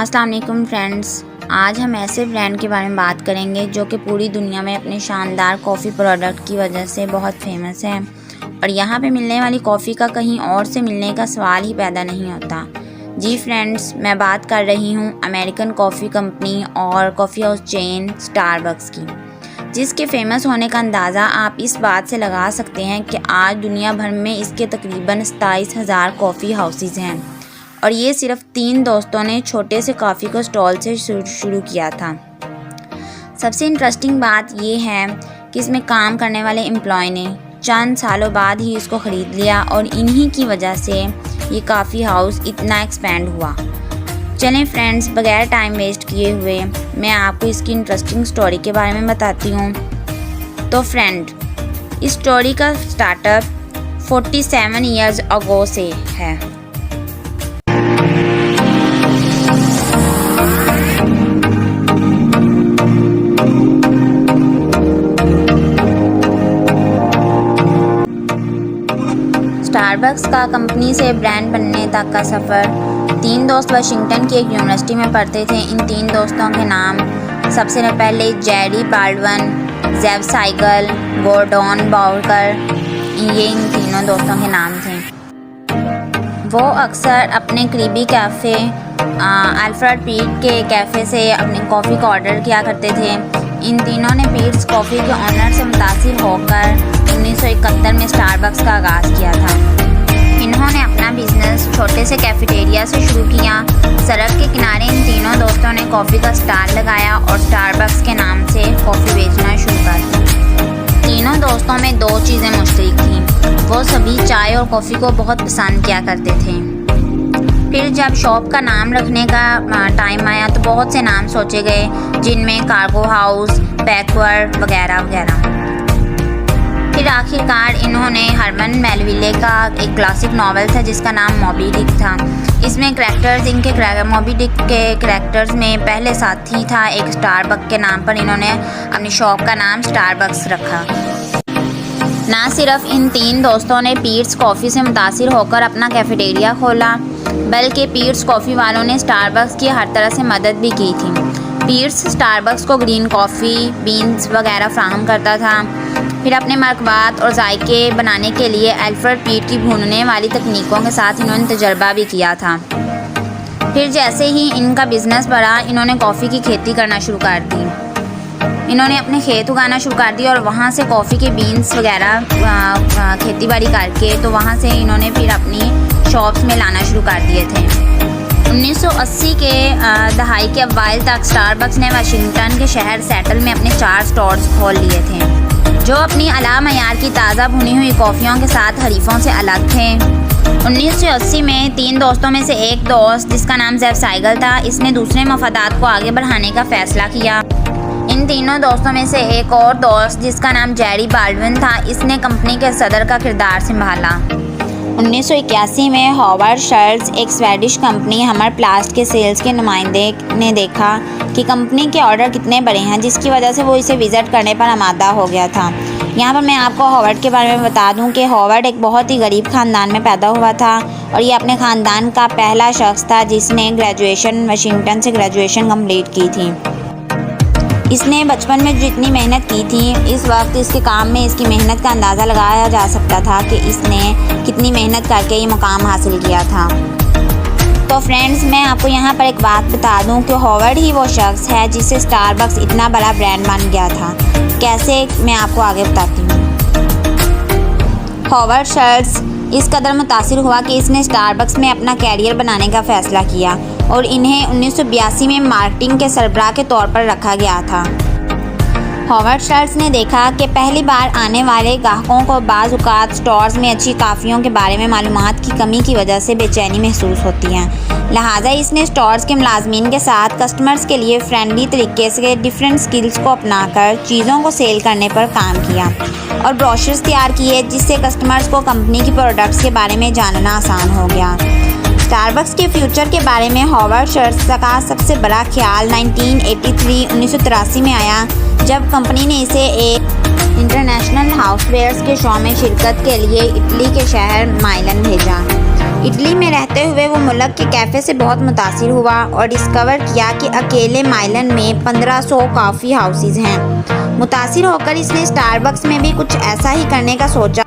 अस्सलाम वालेकुम फ्रेंड्स। आज हम ऐसे ब्रांड के बारे में बात करेंगे जो कि पूरी दुनिया में अपने शानदार कॉफ़ी प्रोडक्ट की वजह से बहुत फेमस है और यहाँ पे मिलने वाली कॉफ़ी का कहीं और से मिलने का सवाल ही पैदा नहीं होता। जी फ्रेंड्स, मैं बात कर रही हूँ अमेरिकन कॉफ़ी कंपनी और कॉफ़ी हाउस चेन स्टारबक्स की, जिसके फेमस होने का अंदाज़ा आप इस बात से लगा सकते हैं कि आज दुनिया भर में इसके तकरीबन 27,000 कॉफ़ी हाउसेस हैं और ये सिर्फ 3 दोस्तों ने छोटे से कॉफ़ी को स्टॉल से शुरू किया था। सबसे इंटरेस्टिंग बात ये है कि इसमें काम करने वाले एम्प्लॉय ने चंद सालों बाद ही इसको ख़रीद लिया और इन्हीं की वजह से ये कॉफ़ी हाउस इतना एक्सपेंड हुआ। चलें फ्रेंड्स, बगैर टाइम वेस्ट किए हुए मैं आपको इसकी इंटरेस्टिंग स्टोरी के बारे में बताती हूँ। तो फ्रेंड, इस स्टोरी का स्टार्टअप 47 ईयर्स अगो से है। स्टारबक्स का कंपनी से ब्रांड बनने तक का सफ़र 3 दोस्त वाशिंगटन की एक यूनिवर्सिटी में पढ़ते थे। इन 3 दोस्तों के नाम सबसे पहले Jerry Baldwin, Jeff Siegl, Gordon Bowker, ये इन तीनों दोस्तों के नाम थे। वो अक्सर अपने करीबी कैफ़े अल्फ्रेड पीट के कैफ़े से अपनी कॉफ़ी का ऑर्डर किया करते थे। इन तीनों ने पीट्स कॉफ़ी के ऑनर से मुतासिर होकर 1971 में स्टारबक्स का आगाज़ किया था। इन्होंने अपना बिजनेस छोटे से कैफेटेरिया से शुरू किया। सड़क के किनारे इन तीनों दोस्तों ने कॉफ़ी का स्टॉल लगाया और स्टारबक्स के नाम से कॉफ़ी बेचना शुरू कर दी। तीनों दोस्तों में 2 चीज़ें मुश्तरक थीं। वो सभी चाय और कॉफ़ी को बहुत पसंद किया करते थे। फिर जब शॉप का नाम रखने का टाइम आया तो बहुत से नाम सोचे गए, जिनमें कार्गो हाउस, बैकवर्ड वगैरह वगैरह। फिर आखिरकार इन्होंने हरमन मेलविले का एक क्लासिक नावल था जिसका नाम मॉबी डिक था। इसमें करैक्टर्स मॉबी डिक के करैक्टर्स में पहले साथी था एक स्टारबक्स के नाम पर इन्होंने अपनी शॉप का नाम स्टारबक्स रखा। ना सिर्फ इन 3 दोस्तों ने पीट्स कॉफ़ी से मुतासिर होकर अपना कैफेटेरिया खोला, बल्कि पीट्स कॉफ़ी वालों ने स्टारबक्स की हर तरह से मदद भी की थी। पीट्स स्टारबक्स को ग्रीन कॉफ़ी, बीन्स वगैरह फ्राहम करता था। फिर अपने मरकबात और जायके बनाने के लिए अल्फ्रेड पीट की भूनने वाली तकनीकों के साथ इन्होंने तजर्बा भी किया था। फिर जैसे ही इनका बिज़नेस बढ़ा, इन्होंने कॉफ़ी की खेती करना शुरू कर दी। इन्होंने अपने खेत उगाना शुरू कर दिया और वहाँ से कॉफ़ी के बीन्स वगैरह खेती बाड़ी करके तो वहाँ से इन्होंने फिर अपनी शॉप्स में लाना शुरू कर दिए थे। 1980 के दहाई के अव्वाइल तक स्टारबक्स ने वाशिंगटन के शहर सेटल में अपने 4 स्टोर्स खोल लिए थे, जो अपनी आला मयार की ताज़ा भुनी हुई कॉफ़ियों के साथ हरीफों से अलग थे। 1980 में 3 दोस्तों में से एक दोस्त, जिसका नाम जेफ साइगल था, इसने दूसरे मफादात को आगे बढ़ाने का फ़ैसला किया। इन तीनों दोस्तों में से एक और दोस्त, जिसका नाम जेरी बाल्डविन था, इसने कंपनी के सदर का किरदार संभाला। 1981 में हॉवर्ड शर्ट्स, एक स्वेडिश कंपनी हमर प्लास्ट के सेल्स के नुमाइंदे ने देखा कि कंपनी के ऑर्डर कितने बड़े हैं, जिसकी वजह से वो इसे विज़िट करने पर आमादा हो गया था। यहाँ पर मैं आपको हॉवर्ड के बारे में बता दूँ कि हॉवर्ड एक बहुत ही गरीब ख़ानदान में पैदा हुआ था और ये अपने ख़ानदान का पहला शख्स था जिसने वाशिंगटन से ग्रेजुएशन कंप्लीट की थी। इसने बचपन में जितनी मेहनत की थी, इस वक्त इसके काम में इसकी मेहनत का अंदाज़ा लगाया जा सकता था कि इसने कितनी मेहनत करके ये मुकाम हासिल किया था। तो फ्रेंड्स, मैं आपको यहाँ पर एक बात बता दूँ कि हॉवर्ड ही वो शख्स है जिससे स्टारबक्स इतना बड़ा ब्रांड बन गया था। कैसे, मैं आपको आगे बताती हूँ। हॉवर्ड शर्ट्स इस कदर मुतासिर हुआ कि इसने स्टारबक्स में अपना कैरियर बनाने का फ़ैसला किया और इन्हें 1982 में मार्केटिंग के सरबराह के तौर पर रखा गया था। हॉवर्ड शर्ट्स ने देखा कि पहली बार आने वाले ग्राहकों को बाज़ औक़ात स्टोर्स में अच्छी कॉफ़ियों के बारे में मालूमात की कमी की वजह से बेचैनी महसूस होती है। लिहाजा इसने स्टोर्स के मुलाजमीन के साथ कस्टमर्स के लिए फ्रेंडली तरीके से डिफरेंट स्किल्स को अपनाकर चीज़ों को सेल करने पर काम किया और ब्रोशर्स तैयार किए, जिससे कस्टमर्स को कंपनी की प्रोडक्ट्स के बारे में जानना आसान हो गया। स्टारबक्स के फ्यूचर के बारे में हॉवर्ड शर्ट्स का सबसे बड़ा ख्याल 1983 में आया, जब कंपनी ने इसे एक इंटरनेशनल हाउसवेयर्स के शो में शिरकत के लिए इटली के शहर माइलन भेजा। इटली में रहते हुए वो मुल्क के कैफ़े से बहुत मुतासिर हुआ और डिस्कवर किया कि अकेले माइलन में 1500 कॉफ़ी हाउसेस हैं। मुतासिर होकर इसने स्टारबक्स में भी कुछ ऐसा ही करने का सोचा।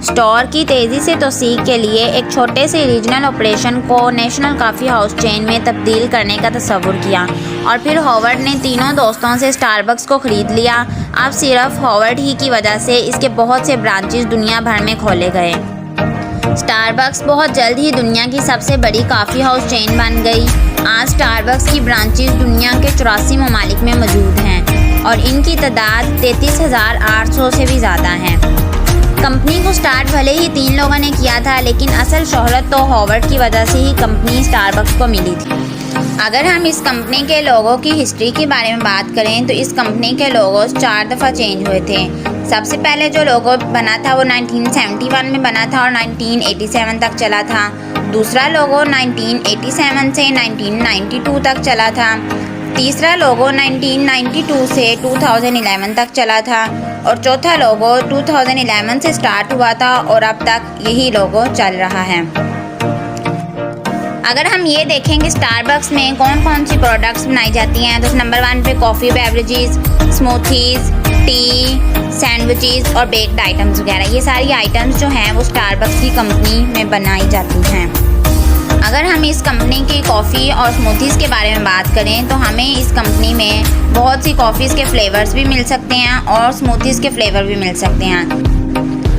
स्टोर की तेज़ी से तोसीक के लिए एक छोटे से रीजनल ऑपरेशन को नेशनल कॉफ़ी हाउस चेन में तब्दील करने का तस्वुर किया और फिर हॉवर्ड ने तीनों दोस्तों से स्टारबक्स को ख़रीद लिया। अब सिर्फ हॉवर्ड ही की वजह से इसके बहुत से ब्रांचेस दुनिया भर में खोले गए। स्टारबक्स बहुत जल्द ही दुनिया की सबसे बड़ी कॉफ़ी हाउस चेन बन गई। आज स्टारबक्स की ब्रांचेस दुनिया के 84 ममालिक में मौजूद हैं और इनकी तादाद 33,800 से भी ज़्यादा है। कंपनी को स्टार्ट भले ही 3 लोगों ने किया था, लेकिन असल शोहरत तो हॉवर्ड की वजह से ही कंपनी स्टारबक्स को मिली थी। अगर हम इस कंपनी के लोगों की हिस्ट्री के बारे में बात करें तो इस कंपनी के लोगोस 4 दफ़ा चेंज हुए थे। सबसे पहले जो लोगो बना था वो 1971 में बना था और 1987 तक चला था। दूसरा लोगो 1987 से 1992 तक चला था। तीसरा लोगो 1992 से 2011 तक चला था और चौथा लोगो 2011 से स्टार्ट हुआ था और अब तक यही लोगो चल रहा है। अगर हम ये देखें कि स्टारबक्स में कौन कौन सी प्रोडक्ट्स बनाई जाती हैं तो नंबर 1 पे coffee, beverages, smoothies, T, sandwiches और बेक्ड आइटम्स वगैरह, ये सारी आइटम्स जो हैं वो स्टारबक्स की कंपनी में बनाई जाती हैं। अगर हम इस कंपनी की कॉफ़ी और स्मूथीज़ के बारे में बात करें तो हमें इस कंपनी में बहुत सी कॉफ़ीज़ के फ्लेवर्स भी मिल सकते हैं और स्मूथीज़ के फ्लेवर भी मिल सकते हैं।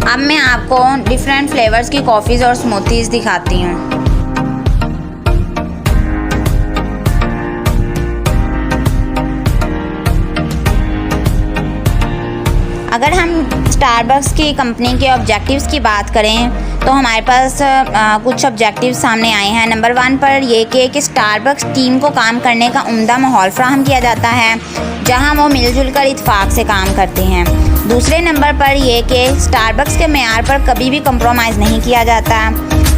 अब मैं आपको डिफरेंट फ्लेवर्स की कॉफ़ीज़ और स्मूथीज़ दिखाती हूँ। अगर हम स्टारबक्स की कंपनी के ऑब्जेक्टिव्स की बात करें तो हमारे पास कुछ ऑब्जेक्टिव्स सामने आए हैं। नंबर 1 पर ये कि स्टारबक्स टीम को काम करने का उम्दा माहौल फ्राहम किया जाता है जहां वो मिलजुल कर इत्तेफाक से काम करते हैं। दूसरे नंबर पर ये कि स्टारबक्स के मेयार पर कभी भी कंप्रोमाइज़ नहीं किया जाता।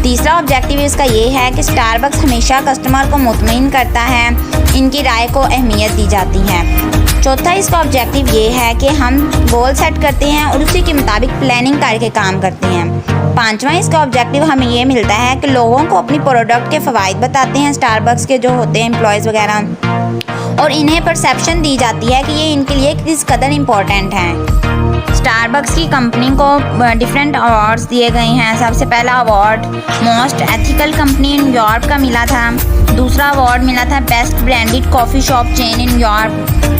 तीसरा ऑब्जेक्टिव इसका ये है कि स्टारबक्स हमेशा कस्टमर को मुतमईन करता है, इनकी राय को अहमियत दी जाती है। चौथा इसका ऑब्जेक्टिव ये है कि हम गोल सेट करते हैं और उसी के मुताबिक प्लानिंग करके काम करते हैं। पांचवा इसका ऑब्जेक्टिव हमें ये मिलता है कि लोगों को अपनी प्रोडक्ट के फ़वाइद बताते हैं स्टारबक्स के जो होते हैं एम्प्लॉयज़ वगैरह, और इन्हें परसेप्शन दी जाती है कि ये इनके लिए किस कदर इम्पोर्टेंट हैं। स्टारबक्स की कंपनी को डिफरेंट अवार्ड्स दिए गए हैं। सबसे पहला award most ethical company in Europe का मिला था। दूसरा अवार्ड मिला था best branded coffee shop chain in Europe.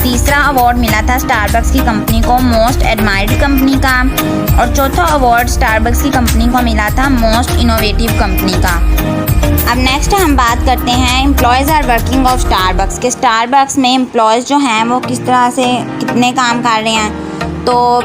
तीसरा अवार्ड मिला था स्टारबक्स की कंपनी को मोस्ट एडमायर्ड कंपनी का और चौथा अवार्ड स्टारबक्स की कंपनी को मिला था मोस्ट इनोवेटिव कंपनी का। अब नेक्स्ट हम बात करते हैं employees are working of Starbucks के। स्टारबक्स में एम्प्लॉयज़ जो हैं वो किस तरह से कितने काम कर रहे हैं। तो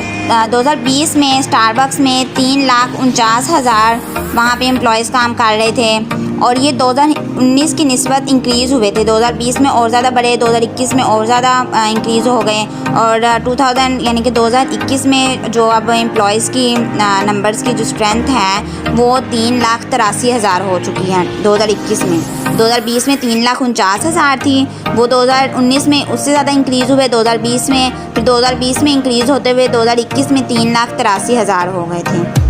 2020 में स्टारबक्स में 3,49,000 वहाँ पे एम्प्लॉयज़ काम कर रहे थे और ये 2019 की निस्बत इंक्रीज़ हुए थे। 2020 में और ज़्यादा बढ़े, 2021 में और ज़्यादा इंक्रीज़ हो गए और 2021 में जो अब एम्प्लॉयज़ की नंबर्स की जो स्ट्रेंथ है वो 3,83,000 हो चुकी है 2021 में। 2020 में 3,49,000 थी, वो 2019 में उससे ज़्यादा इंक्रीज़ हुए 2020 में, फिर 2020 में इंक्रीज़ होते हुए 2021 में 3,83,000 हो गए थे।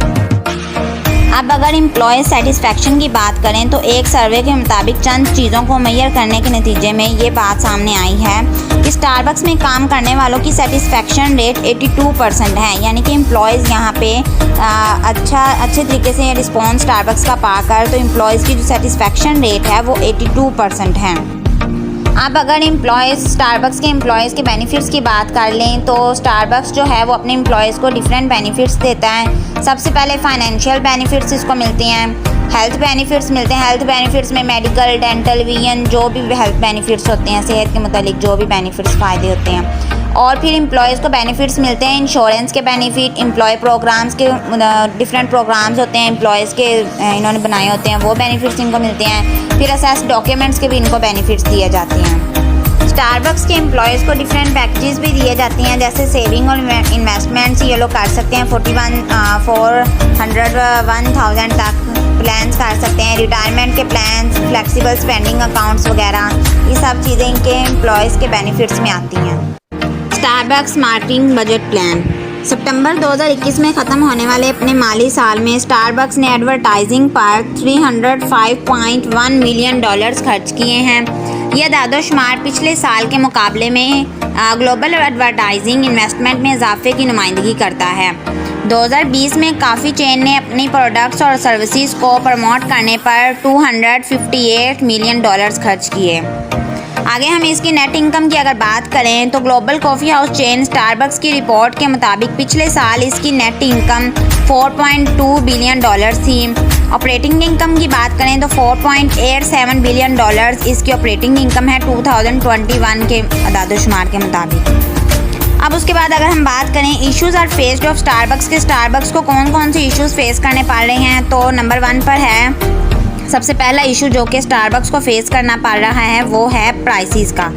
अब अगर एम्प्लॉय सेटिस्फेक्शन की बात करें तो एक सर्वे के मुताबिक चंद चीज़ों को मेजर करने के नतीजे में ये बात सामने आई है कि स्टारबक्स में काम करने वालों की सेटिस्फेक्शन रेट 82% है, यानी कि एम्प्लॉयज़ यहाँ पे अच्छे तरीके से रिस्पॉन्स स्टारबक्स का पाकर तो एम्प्लॉयज़ की जो सेटिस्फेक्शन रेट है वो 82% है। अब अगर स्टारबक्स के एम्प्लॉयज़ के बेनिफिट्स की बात कर लें तो स्टारबक्स जो है वो अपने एम्प्लॉयज़ को डिफरेंट बेनिफिट्स देता है। सबसे पहले फाइनेंशियल बेनिफिट्स इसको मिलते हैं, हेल्थ बेनिफिट्स मिलते हैं। हेल्थ बेनिफिट्स में मेडिकल, डेंटल, विजन जो भी हेल्थ बेनिफिट्स होते हैं, सेहत के मुतालिक जो भी बेनिफिट्स फ़ायदे होते हैं। और फिर एम्प्लॉयज़ को बेनिफिट्स मिलते हैं इंश्योरेंस के बेनिफिट, एम्प्लॉय प्रोग्राम्स के डिफरेंट प्रोग्राम्स होते हैं एम्प्लॉयज़ के इन्होंने बनाए होते हैं, वो बेनिफिट्स इनको मिलते हैं। फिर असेस डॉक्यूमेंट्स के भी इनको बेनिफिट्स दिए जाते हैं। स्टारबक्स के एम्प्लॉयज़ को डिफरेंट पैकेजेस भी दिए जाते हैं, जैसे सेविंग और इन्वेस्टमेंट्स ये लोग कर सकते हैं 401,000 तक प्लान्स कर सकते हैं। रिटायरमेंट के प्लान्स, फ्लेक्सिबल स्पेंडिंग अकाउंट्स वगैरह, ये सब चीज़ें इनके एम्प्लॉयज़ के बेनिफिट्स में आती हैं। Starbucks marketing budget plan. सितंबर 2021 में ख़त्म होने वाले अपने माली साल में स्टारबक्स ने एडवर्टाइजिंग पर $305.1 मिलियन खर्च किए हैं। यह दादोशुमार पिछले साल के मुकाबले में ग्लोबल एडवर्टाइजिंग इन्वेस्टमेंट में इजाफे की नुमाइंदगी करता है। 2020 में काफ़ी चेन ने अपनी प्रोडक्ट्स और सर्विसेज को प्रमोट करने पर $258 मिलियन खर्च किए। आगे हम इसकी नेट इनकम की अगर बात करें तो global coffee house chain Starbucks की रिपोर्ट के मुताबिक पिछले साल इसकी नेट इनकम $4.2 बिलियन थी। ऑपरेटिंग इनकम की बात करें तो $4.87 बिलियन इसकी ऑपरेटिंग इनकम है 2021 के अदादोशुमार के मुताबिक। अब उसके बाद अगर हम बात करें issues are faced of Starbucks के स्टारबक्स को कौन कौन से इश्यूज़ फेस करने पड़ रहे हैं, तो नंबर 1 पर है सबसे पहला इशू जो कि स्टारबक्स को फेस करना पड़ रहा है वो है प्राइसेस का।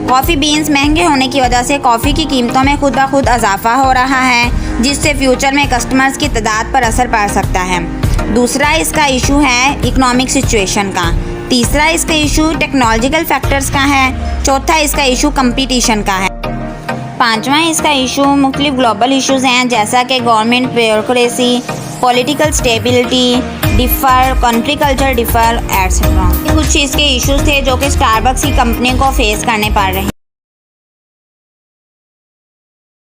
कॉफ़ी बीन्स महंगे होने की वजह से कॉफ़ी की कीमतों में खुद ब खुद इजाफा हो रहा है, जिससे फ्यूचर में कस्टमर्स की तादाद पर असर पड़ सकता है। दूसरा इसका इशू है इकोनॉमिक सिचुएशन का। तीसरा इसका इशू टेक्नोलॉजिकल फैक्टर्स का है। चौथा इसका इशू कंपटीशन का है। पाँचवा इसका इशू मुख्तलिफ ग्लोबल इश्यूज़ हैं जैसा कि government bureaucracy, political stability, differ, country culture differ etcetera. कुछ इसके इश्यूज़ थे जो कि स्टारबक्स की कंपनी को फेस करने पड़ रहे हैं।